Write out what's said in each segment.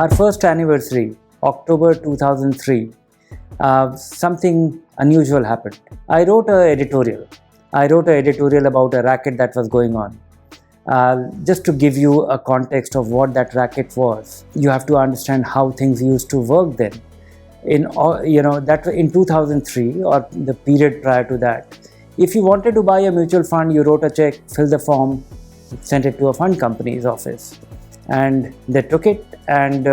Our first anniversary, October 2003, something unusual happened. I wrote an editorial. About a racket that was going on. Just to give you a context of what that racket was, you have to understand how things used to work then. In 2003 or the period prior to that, if you wanted to buy a mutual fund, you wrote a check, filled the form, sent it to a fund company's office, and they took it, and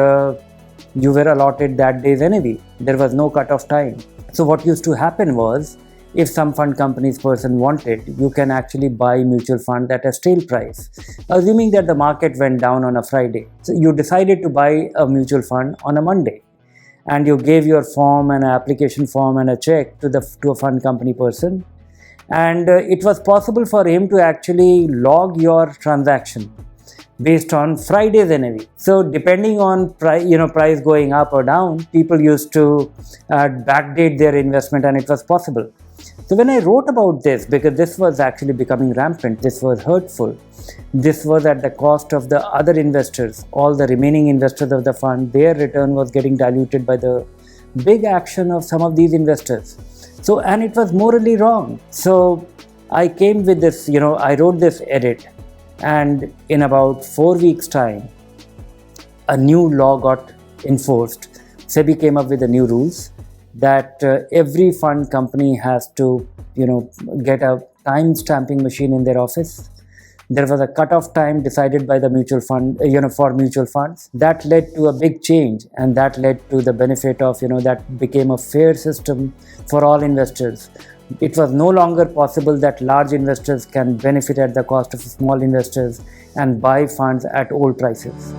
you were allotted that day's NAV. There was no cut-off time. So what used to happen was, if some fund company's person wanted, you can actually buy mutual fund at a stale price, assuming that the market went down on a Friday. So you decided to buy a mutual fund on a Monday, and you gave your form and an application form and a check to a fund company person, and it was possible for him to actually log your transaction based on Friday's NAV. So depending on price going up or down, people used to backdate their investment, and it was possible. So when I wrote about this, because this was actually becoming rampant, this was hurtful, this was at the cost of the other investors, all the remaining investors of the fund, their return was getting diluted by the big action of some of these investors. So, and it was morally wrong. So I came with this, I wrote this edit, and in about 4 weeks' time, a new law got enforced. SEBI came up with the new rules that every fund company has to, get a time stamping machine in their office. There was a cutoff time decided by the mutual fund, for mutual funds. That led to a big change, and that led to the benefit of, that became a fair system for all investors. It was no longer possible that large investors can benefit at the cost of small investors and buy funds at old prices.